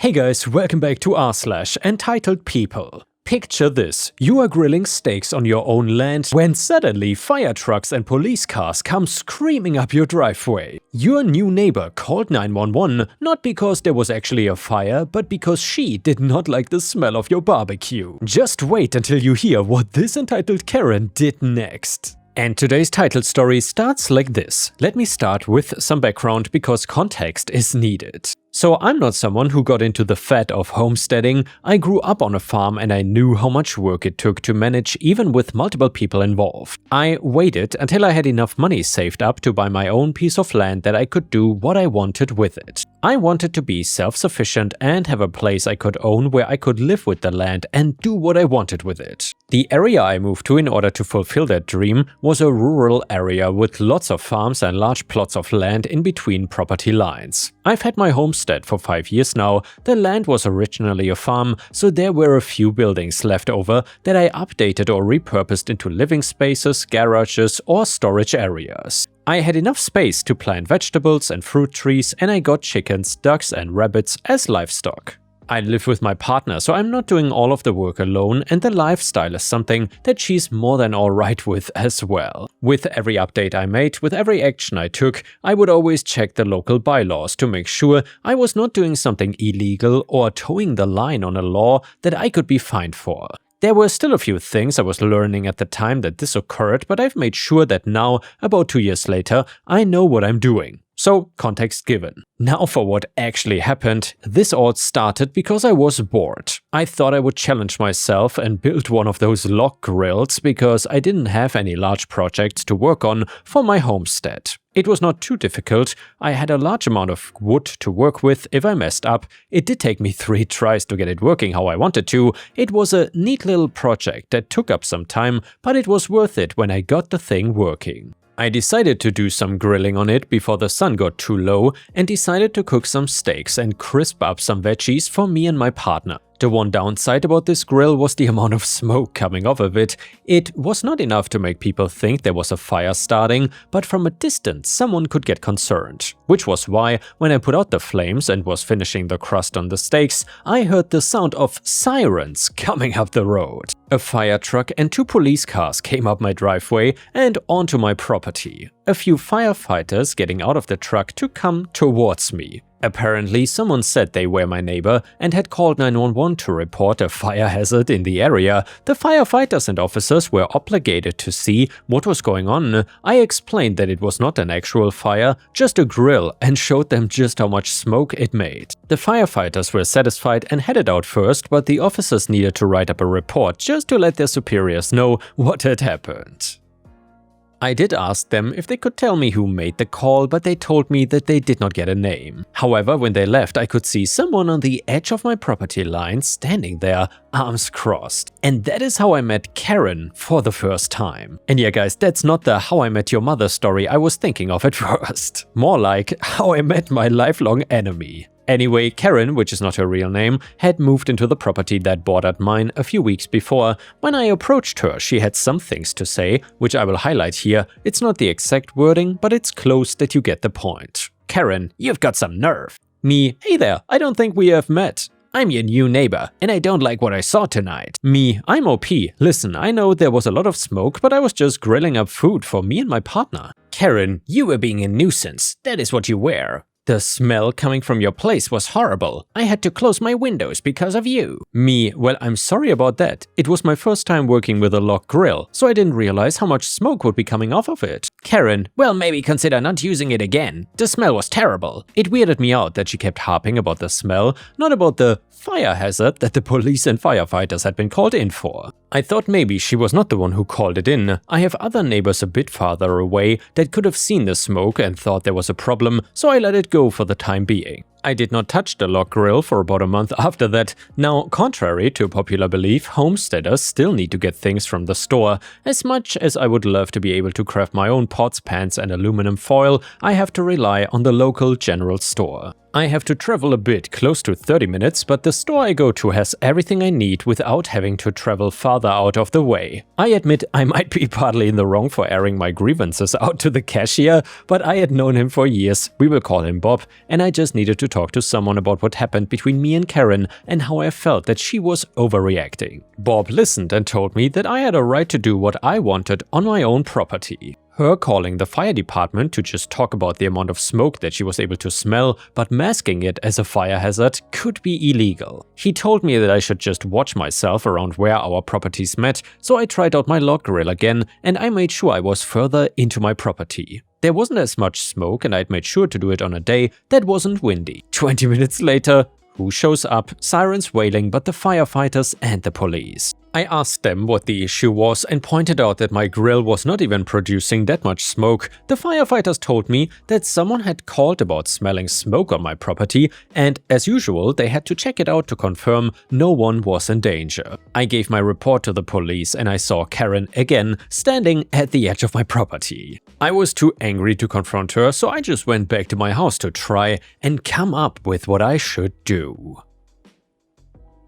Hey guys, welcome back to r/entitled_people. Picture this, you are grilling steaks on your own land when suddenly fire trucks and police cars come screaming up your driveway. Your new neighbor called 911 not because there was actually a fire, but because she did not like the smell of your barbecue. Just wait until you hear what this entitled Karen did next. And today's title story starts like this. Let me start with some background because context is needed. So I'm not someone who got into the fad of homesteading. I grew up on a farm and I knew how much work it took to manage even with multiple people involved. I waited until I had enough money saved up to buy my own piece of land that I could do what I wanted with it. I wanted to be self-sufficient and have a place I could own where I could live with the land and do what I wanted with it. The area I moved to in order to fulfill that dream was a rural area with lots of farms and large plots of land in between property lines. I've had my homestead for 5 years now. The land was originally a farm, so there were a few buildings left over that I updated or repurposed into living spaces, garages, or storage areas. I had enough space to plant vegetables and fruit trees, and I got chickens, ducks, and rabbits as livestock. I live with my partner, so I'm not doing all of the work alone, and the lifestyle is something that she's more than alright with as well. With every update I made, with every action I took, I would always check the local bylaws to make sure I was not doing something illegal or towing the line on a law that I could be fined for. There were still a few things I was learning at the time that this occurred, but I've made sure that now, about 2 years later, I know what I'm doing. So, context given. Now for what actually happened. This all started because I was bored. I thought I would challenge myself and build one of those log grills because I didn't have any large projects to work on for my homestead. It was not too difficult. I had a large amount of wood to work with if I messed up. It did take me 3 tries to get it working how I wanted to. It was a neat little project that took up some time, but it was worth it when I got the thing working. I decided to do some grilling on it before the sun got too low and decided to cook some steaks and crisp up some veggies for me and my partner. The one downside about this grill was the amount of smoke coming off of it. It was not enough to make people think there was a fire starting, but from a distance someone could get concerned. Which was why, when I put out the flames and was finishing the crust on the steaks, I heard the sound of sirens coming up the road. A fire truck and 2 police cars came up my driveway and onto my property. A few firefighters getting out of the truck to come towards me. Apparently, someone said they were my neighbor and had called 911 to report a fire hazard in the area. The firefighters and officers were obligated to see what was going on. I explained that it was not an actual fire, just a grill, and showed them just how much smoke it made. The firefighters were satisfied and headed out first, but the officers needed to write up a report just to let their superiors know what had happened. I did ask them if they could tell me who made the call, but they told me that they did not get a name. However, when they left, I could see someone on the edge of my property line standing there, arms crossed. And that is how I met Karen for the first time. And yeah guys, that's not the How I Met Your Mother story I was thinking of at first. More like how I met my lifelong enemy. Anyway, Karen, which is not her real name, had moved into the property that bordered mine a few weeks before. When I approached her, she had some things to say, which I will highlight here. It's not the exact wording, but it's close that you get the point. Karen, you've got some nerve. Me, hey there, I don't think we have met. I'm your new neighbor, and I don't like what I saw tonight. Me, I'm OP. Listen, I know there was a lot of smoke, but I was just grilling up food for me and my partner. Karen, you were being a nuisance. That is what you were. The smell coming from your place was horrible. I had to close my windows because of you. Me, well, I'm sorry about that. It was my first time working with a log grill, so I didn't realize how much smoke would be coming off of it. Karen, well, maybe consider not using it again. The smell was terrible. It weirded me out that she kept harping about the smell, not about the fire hazard that the police and firefighters had been called in for. I thought maybe she was not the one who called it in. I have other neighbors a bit farther away that could have seen the smoke and thought there was a problem, so I let it go for the time being. I did not touch the log grill for about a month after that. Now, contrary to popular belief, homesteaders still need to get things from the store. As much as I would love to be able to craft my own pots, pans, and aluminum foil, I have to rely on the local general store. I have to travel a bit, close to 30 minutes, but the store I go to has everything I need without having to travel farther out of the way. I admit I might be partly in the wrong for airing my grievances out to the cashier, but I had known him for years, we will call him Bob, and I just needed to talk to someone about what happened between me and Karen and how I felt that she was overreacting. Bob listened and told me that I had a right to do what I wanted on my own property. Her calling the fire department to just talk about the amount of smoke that she was able to smell, but masking it as a fire hazard, could be illegal. He told me that I should just watch myself around where our properties met, so I tried out my log grill again, and I made sure I was further into my property. There wasn't as much smoke, and I'd made sure to do it on a day that wasn't windy. 20 minutes later, who shows up? Sirens wailing, but the firefighters and the police. I asked them what the issue was and pointed out that my grill was not even producing that much smoke. The firefighters told me that someone had called about smelling smoke on my property, and as usual, they had to check it out to confirm no one was in danger. I gave my report to the police and I saw Karen again standing at the edge of my property. I was too angry to confront her, so I just went back to my house to try and come up with what I should do.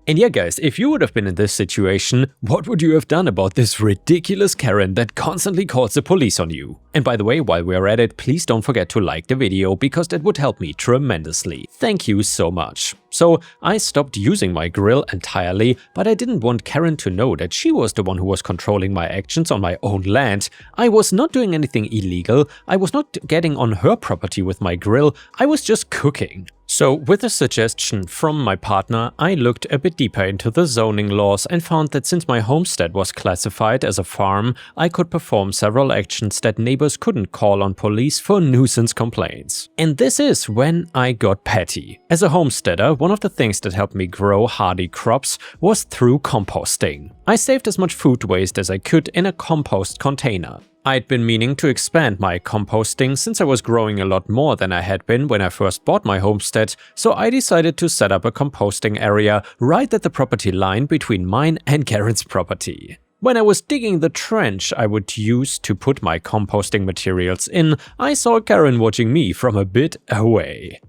And yeah guys, if you would have been in this situation, what would you have done about this ridiculous Karen that constantly calls the police on you? And by the way, while we're at it, please don't forget to like the video because that would help me tremendously. Thank you so much. So I stopped using my grill entirely, but I didn't want Karen to know that she was the one who was controlling my actions on my own land. I was not doing anything illegal, I was not getting on her property with my grill, I was just cooking. So with a suggestion from my partner, I looked a bit deeper into the zoning laws and found that since my homestead was classified as a farm, I could perform several actions that neighbors couldn't call on police for nuisance complaints. And this is when I got petty. As a homesteader, one of the things that helped me grow hardy crops was through composting. I saved as much food waste as I could in a compost container. I'd been meaning to expand my composting since I was growing a lot more than I had been when I first bought my homestead, so I decided to set up a composting area right at the property line between mine and Karen's property. When I was digging the trench I would use to put my composting materials in, I saw Karen watching me from a bit away.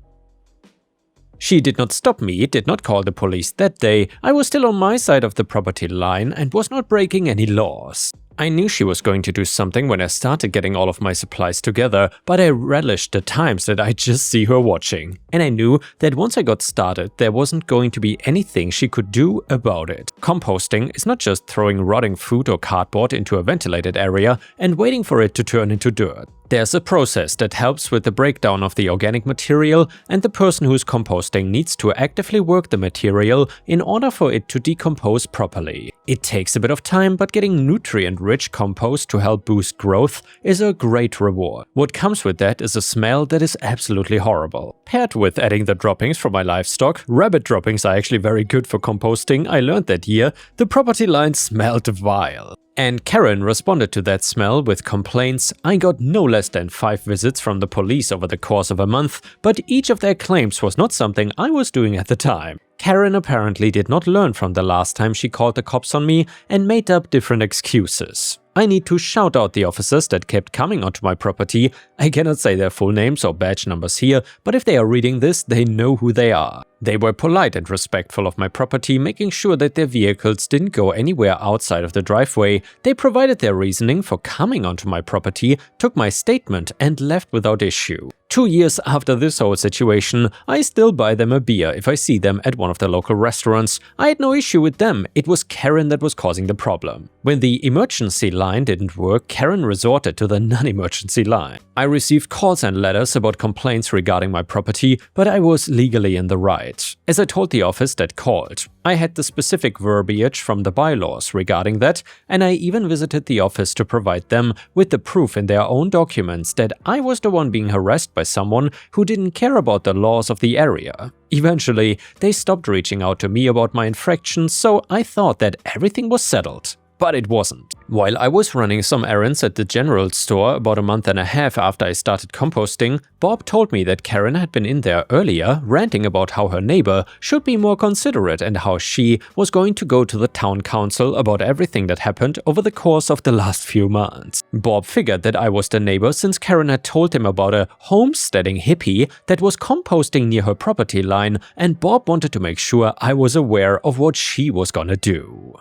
She did not stop me, did not call the police that day, I was still on my side of the property line and was not breaking any laws. I knew she was going to do something when I started getting all of my supplies together, but I relished the times that I'd just see her watching. And I knew that once I got started, there wasn't going to be anything she could do about it. Composting is not just throwing rotting food or cardboard into a ventilated area and waiting for it to turn into dirt. There's a process that helps with the breakdown of the organic material, and the person who's composting needs to actively work the material in order for it to decompose properly. It takes a bit of time, but getting nutrient-rich compost to help boost growth is a great reward. What comes with that is a smell that is absolutely horrible. Paired with adding the droppings from my livestock, rabbit droppings are actually very good for composting, I learned that year, the property line smelled vile. And Karen responded to that smell with complaints. I got no less than 5 visits from the police over the course of a month, but each of their claims was not something I was doing at the time. Karen apparently did not learn from the last time she called the cops on me and made up different excuses. I need to shout out the officers that kept coming onto my property. I cannot say their full names or badge numbers here, but if they are reading this, they know who they are. They were polite and respectful of my property, making sure that their vehicles didn't go anywhere outside of the driveway. They provided their reasoning for coming onto my property, took my statement, and left without issue. 2 years after this whole situation, I still buy them a beer if I see them at one of the local restaurants. I had no issue with them, it was Karen that was causing the problem. When the emergency line didn't work, Karen resorted to the non-emergency line. I received calls and letters about complaints regarding my property, but I was legally in the right. As I told the office that called, I had the specific verbiage from the bylaws regarding that, and I even visited the office to provide them with the proof in their own documents that I was the one being harassed by someone who didn't care about the laws of the area. Eventually, they stopped reaching out to me about my infractions, so I thought that everything was settled. But it wasn't. While I was running some errands at the general store about a month and a half after I started composting, Bob told me that Karen had been in there earlier ranting about how her neighbor should be more considerate and how she was going to go to the town council about everything that happened over the course of the last few months. Bob figured that I was the neighbor since Karen had told him about a homesteading hippie that was composting near her property line, and Bob wanted to make sure I was aware of what she was gonna do.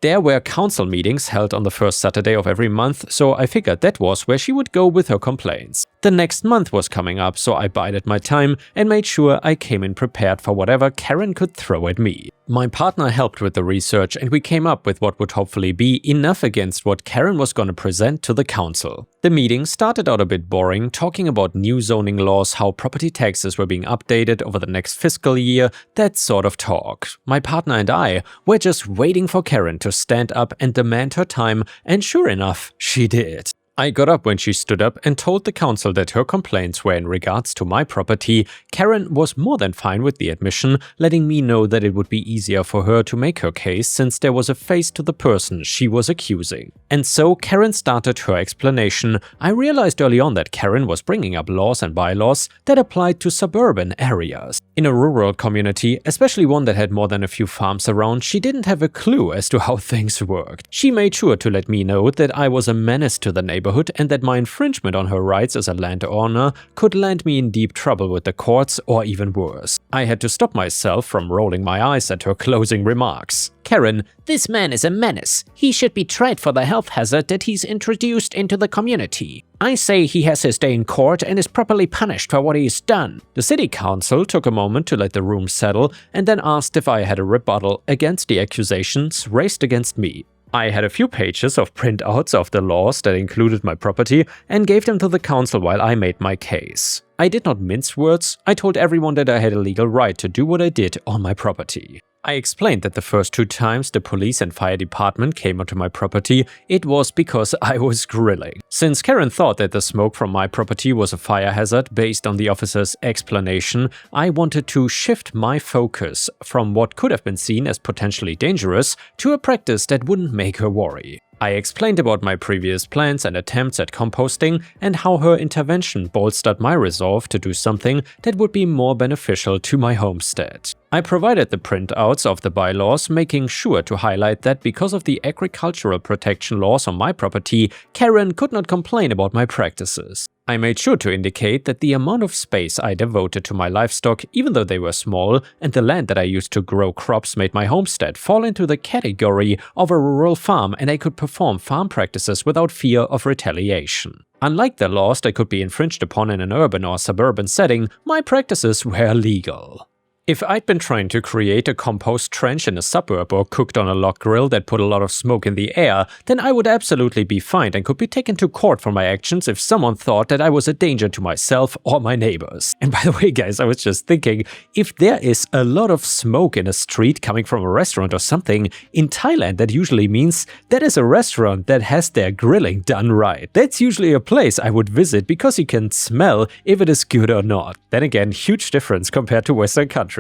There were council meetings held on the first Saturday of every month, so I figured that was where she would go with her complaints. The next month was coming up, so I bided my time and made sure I came in prepared for whatever Karen could throw at me. My partner helped with the research and we came up with what would hopefully be enough against what Karen was going to present to the council. The meeting started out a bit boring, talking about new zoning laws, how property taxes were being updated over the next fiscal year, that sort of talk. My partner and I were just waiting for Karen to stand up and demand her time, and sure enough, she did. I got up when she stood up and told the council that her complaints were in regards to my property. Karen was more than fine with the admission, letting me know that it would be easier for her to make her case since there was a face to the person she was accusing. And so Karen started her explanation. I realized early on that Karen was bringing up laws and bylaws that applied to suburban areas. In a rural community, especially one that had more than a few farms around, she didn't have a clue as to how things worked. She made sure to let me know that I was a menace to the neighborhood and that my infringement on her rights as a landowner could land me in deep trouble with the courts or even worse. I had to stop myself from rolling my eyes at her closing remarks. Karen, "This man is a menace. He should be tried for the health hazard that he's introduced into the community. I say he has his day in court and is properly punished for what he's done." The city council took a moment to let the room settle and then asked if I had a rebuttal against the accusations raised against me. I had a few pages of printouts of the laws that included my property and gave them to the council while I made my case. I did not mince words. I told everyone that I had a legal right to do what I did on my property. I explained that the first 2 times the police and fire department came onto my property, it was because I was grilling. Since Karen thought that the smoke from my property was a fire hazard based on the officer's explanation, I wanted to shift my focus from what could have been seen as potentially dangerous to a practice that wouldn't make her worry. I explained about my previous plans and attempts at composting and how her intervention bolstered my resolve to do something that would be more beneficial to my homestead. I provided the printouts of the bylaws, making sure to highlight that because of the agricultural protection laws on my property, Karen could not complain about my practices. I made sure to indicate that the amount of space I devoted to my livestock, even though they were small, and the land that I used to grow crops made my homestead fall into the category of a rural farm and I could perform farm practices without fear of retaliation. Unlike the laws that could be infringed upon in an urban or suburban setting, my practices were legal. If I'd been trying to create a compost trench in a suburb or cooked on a log grill that put a lot of smoke in the air, then I would absolutely be fined and could be taken to court for my actions if someone thought that I was a danger to myself or my neighbors. And by the way, guys, I was just thinking, if there is a lot of smoke in a street coming from a restaurant or something, in Thailand that usually means that is a restaurant that has their grilling done right. That's usually a place I would visit because you can smell if it is good or not. Then again, huge difference compared to Western countries.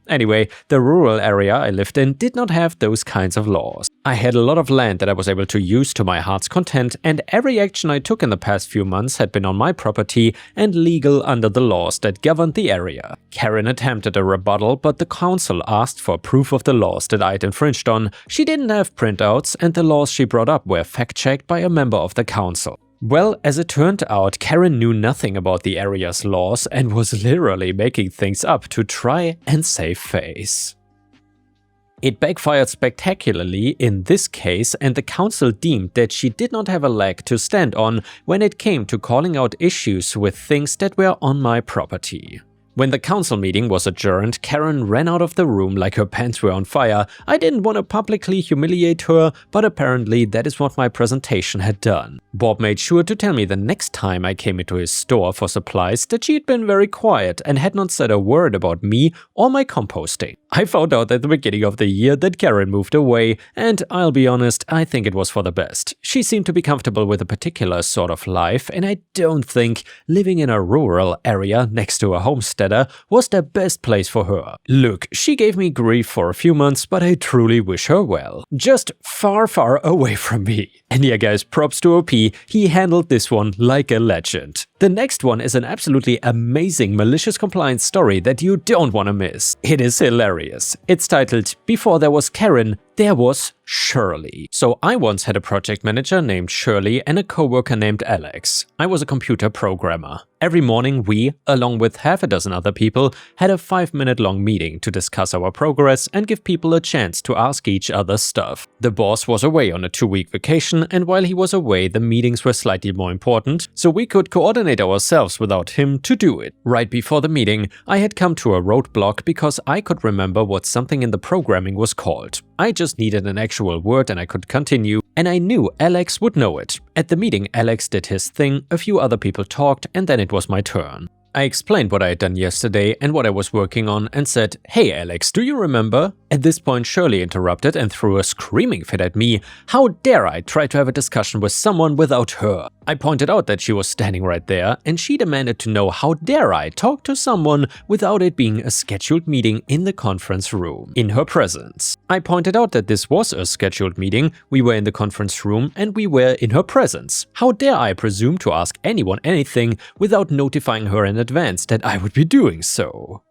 Anyway, the rural area I lived in did not have those kinds of laws. I had a lot of land that I was able to use to my heart's content, and every action I took in the past few months had been on my property and legal under the laws that governed the area. Karen attempted a rebuttal, but the council asked for proof of the laws that I'd infringed on. She didn't have printouts, and the laws she brought up were fact-checked by a member of the council. Well, as it turned out, Karen knew nothing about the area's laws and was literally making things up to try and save face. It backfired spectacularly in this case, and the council deemed that she did not have a leg to stand on when it came to calling out issues with things that were on my property. When the council meeting was adjourned, Karen ran out of the room like her pants were on fire. I didn't want to publicly humiliate her, but apparently that is what my presentation had done. Bob made sure to tell me the next time I came into his store for supplies that she had been very quiet and had not said a word about me or my composting. I found out at the beginning of the year that Karen moved away, and I'll be honest, I think it was for the best. She seemed to be comfortable with a particular sort of life, and I don't think living in a rural area next to a homestead Homesteader was the best place for her. Look, she gave me grief for a few months, but I truly wish her well. Just far, far away from me. And yeah guys, props to OP, he handled this one like a legend. The next one is an absolutely amazing malicious compliance story that you don't want to miss. It is hilarious. It's titled, Before There Was Karen, There Was Shirley. So I once had a project manager named Shirley and a coworker named Alex. I was a computer programmer. Every morning we, along with half a dozen other people, had a 5-minute long meeting to discuss our progress and give people a chance to ask each other stuff. The boss was away on a 2-week vacation, and while he was away the meetings were slightly more important, so we could coordinate ourselves without him to do it. Right before the meeting, I had come to a roadblock because I could remember what something in the programming was called. I just needed an actual word and I could continue, and I knew Alex would know it. At the meeting, Alex did his thing, a few other people talked, and then it was my turn. I explained what I had done yesterday and what I was working on and said, "Hey Alex, do you remember?" At this point Shirley interrupted and threw a screaming fit at me. How dare I try to have a discussion with someone without her? I pointed out that she was standing right there, and she demanded to know how dare I talk to someone without it being a scheduled meeting in the conference room, in her presence. I pointed out that this was a scheduled meeting, we were in the conference room and we were in her presence. How dare I presume to ask anyone anything without notifying her in advance that I would be doing so?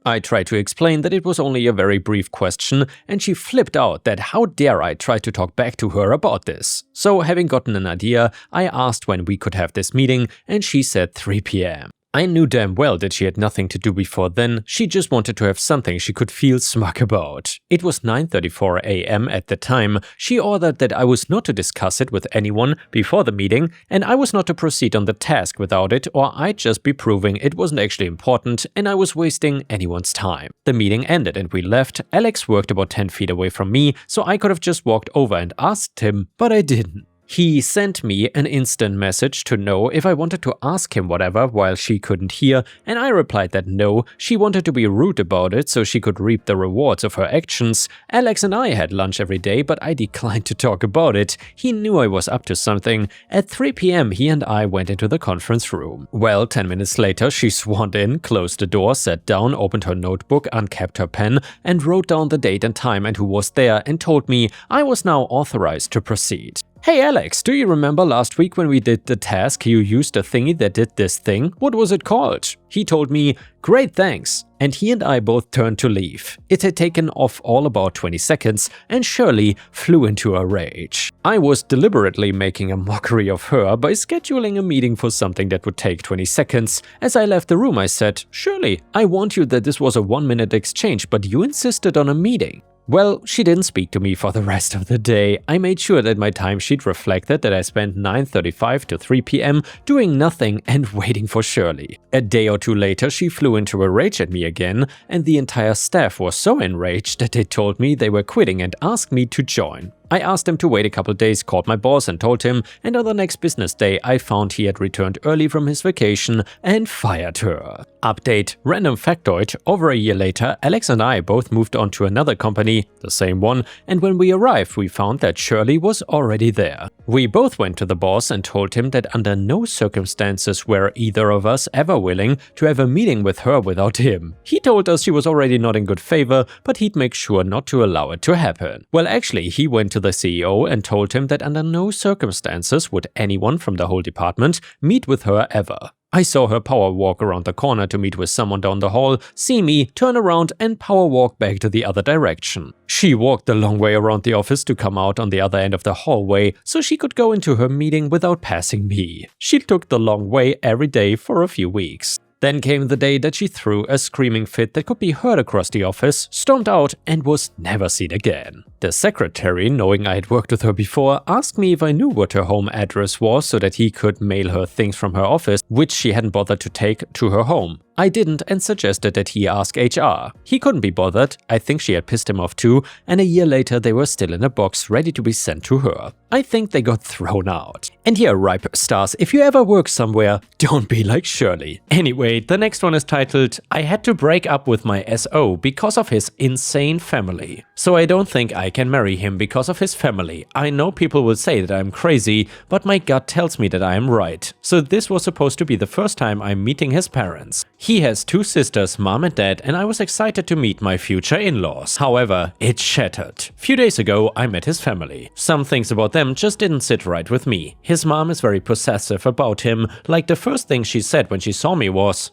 I tried to explain that it was only a very brief question, and she flipped out that how dare I try to talk back to her about this. So having gotten an idea, I asked when we could have this meeting, and she said 3 p.m. I knew damn well that she had nothing to do before then, she just wanted to have something she could feel smug about. It was 9:34 a.m. at the time. She ordered that I was not to discuss it with anyone before the meeting, and I was not to proceed on the task without it, or I'd just be proving it wasn't actually important and I was wasting anyone's time. The meeting ended and we left. Alex worked about 10 feet away from me, so I could have just walked over and asked him, but I didn't. He sent me an instant message to know if I wanted to ask him whatever while she couldn't hear, and I replied that no, she wanted to be rude about it so she could reap the rewards of her actions. Alex and I had lunch every day, but I declined to talk about it. He knew I was up to something. At 3 p.m. he and I went into the conference room. Well, 10 minutes later she swaned in, closed the door, sat down, opened her notebook, uncapped her pen, and wrote down the date and time and who was there, and told me I was now authorized to proceed. "Hey Alex, do you remember last week when we did the task you used a thingy that did this thing? What was it called?" He told me, "Great, thanks." And he and I both turned to leave. It had taken off all about 20 seconds and Shirley flew into a rage. I was deliberately making a mockery of her by scheduling a meeting for something that would take 20 seconds. As I left the room I said, "Shirley, I warned you that this was a 1-minute exchange, but you insisted on a meeting." Well, she didn't speak to me for the rest of the day. I made sure that my timesheet reflected that I spent 9:35 to 3 p.m. doing nothing and waiting for Shirley. A day or two later, she flew into a rage at me again, and the entire staff was so enraged that they told me they were quitting and asked me to join. I asked him to wait a couple days, called my boss and told him, and on the next business day I found he had returned early from his vacation and fired her. Update: random factoid, over a year later Alex and I both moved on to another company, the same one, and when we arrived we found that Shirley was already there. We both went to the boss and told him that under no circumstances were either of us ever willing to have a meeting with her without him. He told us she was already not in good favor, but he'd make sure not to allow it to happen. Well, actually he went to the CEO and told him that under no circumstances would anyone from the whole department meet with her ever. I saw her power walk around the corner to meet with someone down the hall, see me, turn around and power walk back to the other direction. She walked the long way around the office to come out on the other end of the hallway so she could go into her meeting without passing me. She took the long way every day for a few weeks. Then came the day that she threw a screaming fit that could be heard across the office, stormed out, and was never seen again. The secretary, knowing I had worked with her before, asked me if I knew what her home address was so that he could mail her things from her office, which she hadn't bothered to take, to her home. I didn't and suggested that he ask HR. He couldn't be bothered, I think she had pissed him off too, and a year later they were still in a box ready to be sent to her. I think they got thrown out. And here, ripe stars, if you ever work somewhere, don't be like Shirley. Anyway, the next one is titled, I had to break up with my SO because of his insane family. So I don't think I can marry him because of his family. I know people will say that I'm crazy, but my gut tells me that I am right. So this was supposed to be the first time I'm meeting his parents. He has 2 sisters, mom and dad, and I was excited to meet my future in-laws. However, it shattered. Few days ago, I met his family. Some things about them just didn't sit right with me. His mom is very possessive about him, like the first thing she said when she saw me was,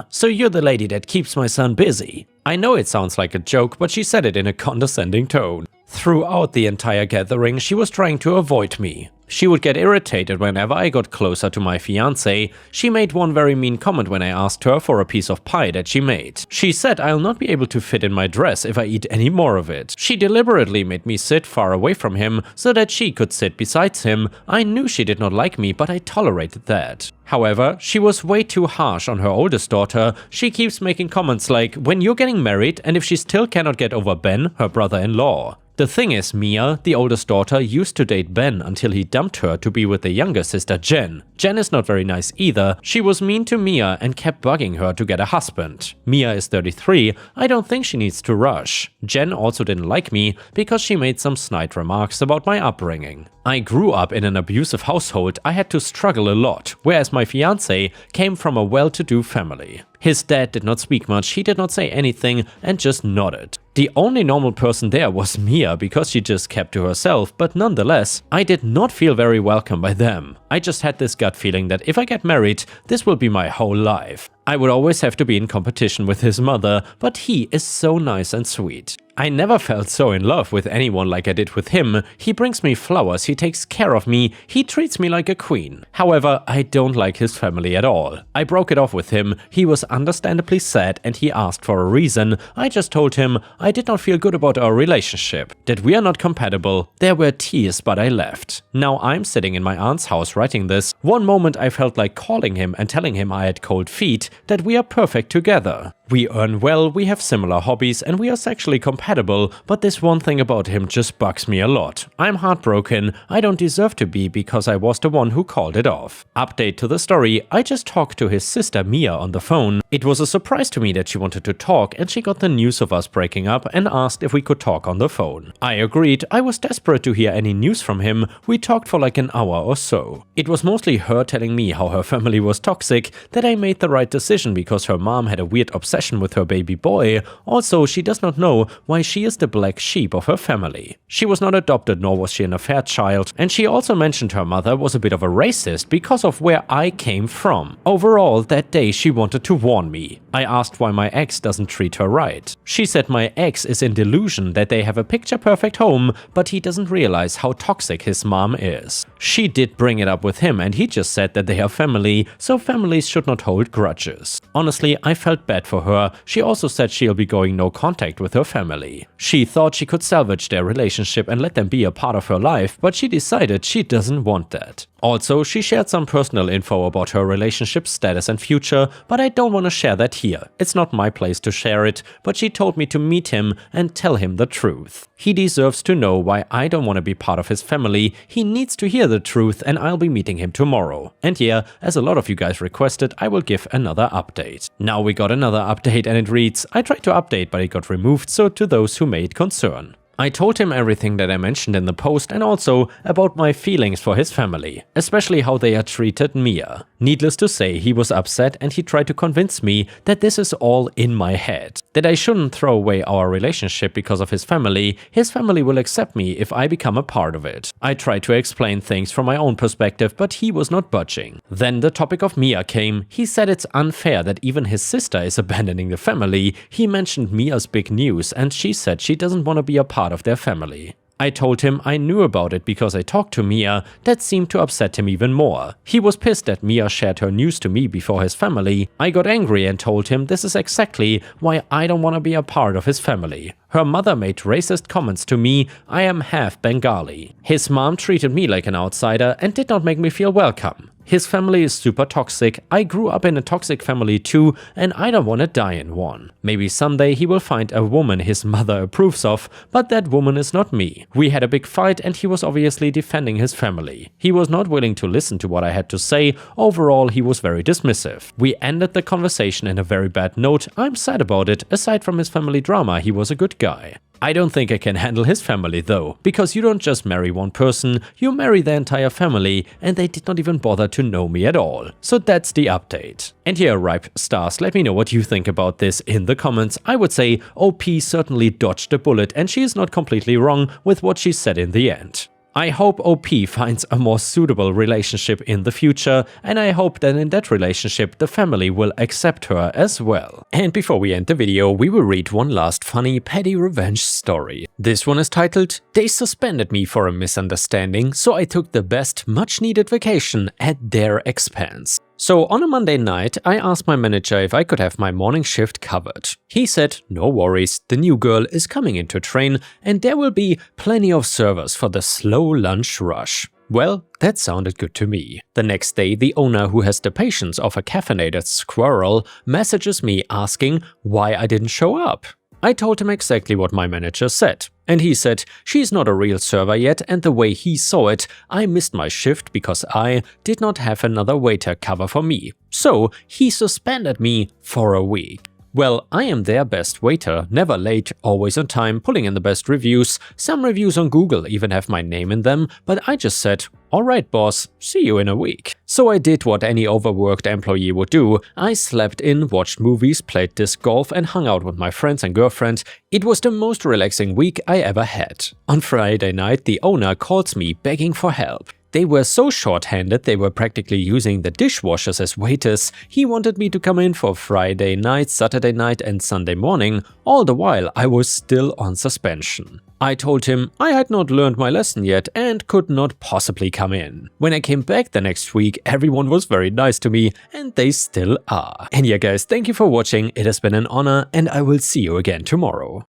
so you're the lady that keeps my son busy." I know it sounds like a joke, but she said it in a condescending tone. Throughout the entire gathering, she was trying to avoid me. She would get irritated whenever I got closer to my fiancé. She made one very mean comment when I asked her for a piece of pie that she made. She said I'll not be able to fit in my dress if I eat any more of it. She deliberately made me sit far away from him so that she could sit beside him. I knew she did not like me, but I tolerated that. However, she was way too harsh on her oldest daughter. She keeps making comments like, when you're getting married and if she still cannot get over Ben, her brother-in-law. The thing is, Mia, the oldest daughter, used to date Ben until he dumped her to be with the younger sister Jen. Jen is not very nice either. She was mean to Mia and kept bugging her to get a husband. Mia is 33, I don't think she needs to rush. Jen also didn't like me because she made some snide remarks about my upbringing. I grew up in an abusive household. I had to struggle a lot, whereas my fiancé came from a well-to-do family. His dad did not speak much, he did not say anything and just nodded. The only normal person there was Mia because she just kept to herself, but nonetheless, I did not feel very welcome by them. I just had this gut feeling that if I get married, this will be my whole life. I would always have to be in competition with his mother, but he is so nice and sweet. I never felt so in love with anyone like I did with him. He brings me flowers, he takes care of me, he treats me like a queen. However, I don't like his family at all. I broke it off with him, he was understandably sad and he asked for a reason. I just told him I did not feel good about our relationship, that we are not compatible. There were tears, but I left. Now I'm sitting in my aunt's house writing this. One moment I felt like calling him and telling him I had cold feet, that we are perfect together. We earn well, we have similar hobbies, and we are sexually compatible, but this one thing about him just bugs me a lot. I'm heartbroken, I don't deserve to be because I was the one who called it off. Update to the story, I just talked to his sister Mia on the phone. It was a surprise to me that she wanted to talk and she got the news of us breaking up and asked if we could talk on the phone. I agreed, I was desperate to hear any news from him. We talked for like an hour or so. It was mostly her telling me how her family was toxic, that I made the right decision because her mom had a weird obsession with her baby boy. Also, she does not know why she is the black sheep of her family. She was not adopted, nor was she an affair child, and she also mentioned her mother was a bit of a racist because of where I came from. Overall, that day she wanted to warn me. I asked why my ex doesn't treat her right. She said my ex is in delusion that they have a picture-perfect home, but he doesn't realize how toxic his mom is. She did bring it up with him and he just said that they are family, so families should not hold grudges. Honestly, I felt bad for her. She also said she'll be going no contact with her family. She thought she could salvage their relationship and let them be a part of her life, but she decided she doesn't want that. Also, she shared some personal info about her relationship status and future, but I don't want to share that here. It's not my place to share it, but she told me to meet him and tell him the truth. He deserves to know why I don't want to be part of his family. He needs to hear the truth and I'll be meeting him tomorrow. And yeah, as a lot of you guys requested, I will give another update. Now we got another update and it reads, I tried to update but it got removed, so to those who may it concern. I told him everything that I mentioned in the post and also about my feelings for his family, especially how they had treated Mia. Needless to say, he was upset and he tried to convince me that this is all in my head, that I shouldn't throw away our relationship because of his family. His family will accept me if I become a part of it. I tried to explain things from my own perspective, but he was not budging. Then the topic of Mia came. He said it's unfair that even his sister is abandoning the family. He mentioned Mia's big news and she said she doesn't want to be a part of their family. I told him I knew about it because I talked to Mia. That seemed to upset him even more. He was pissed that Mia shared her news to me before his family. I got angry and told him this is exactly why I don't want to be a part of his family. Her mother made racist comments to me. I am half Bengali. His mom treated me like an outsider and did not make me feel welcome. His family is super toxic. I grew up in a toxic family too, and I don't want to die in one. Maybe someday he will find a woman his mother approves of, but that woman is not me. We had a big fight and he was obviously defending his family. He was not willing to listen to what I had to say. Overall, he was very dismissive. We ended the conversation in a very bad note. I'm sad about it. Aside from his family drama, he was a good guy. I don't think I can handle his family though, because you don't just marry one person, you marry the entire family, and they did not even bother to know me at all. So that's the update. And here, Ripe Stars, let me know what you think about this in the comments. I would say OP certainly dodged a bullet, and she is not completely wrong with what she said in the end. I hope OP finds a more suitable relationship in the future, and I hope that in that relationship the family will accept her as well. And before we end the video, we will read one last funny petty revenge story. This one is titled, "They suspended me for a misunderstanding, so I took the best much needed vacation at their expense." So on a Monday night, I asked my manager if I could have my morning shift covered. He said, no worries, the new girl is coming in to train and there will be plenty of servers for the slow lunch rush. Well, that sounded good to me. The next day, the owner, who has the patience of a caffeinated squirrel, messages me asking why I didn't show up. I told him exactly what my manager said. And he said, she's not a real server yet, and the way he saw it, I missed my shift because I did not have another waiter cover for me. So he suspended me for a week. Well, I am their best waiter, never late, always on time, pulling in the best reviews. Some reviews on Google even have my name in them, but I just said, alright boss, see you in a week. So I did what any overworked employee would do. I slept in, watched movies, played disc golf and hung out with my friends and girlfriend. It was the most relaxing week I ever had. On Friday night, the owner calls me begging for help. They were so short-handed they were practically using the dishwashers as waiters. He wanted me to come in for Friday night, Saturday night and Sunday morning, all the while I was still on suspension. I told him I had not learned my lesson yet and could not possibly come in. When I came back the next week, everyone was very nice to me, and they still are. And yeah guys, thank you for watching, it has been an honor and I will see you again tomorrow.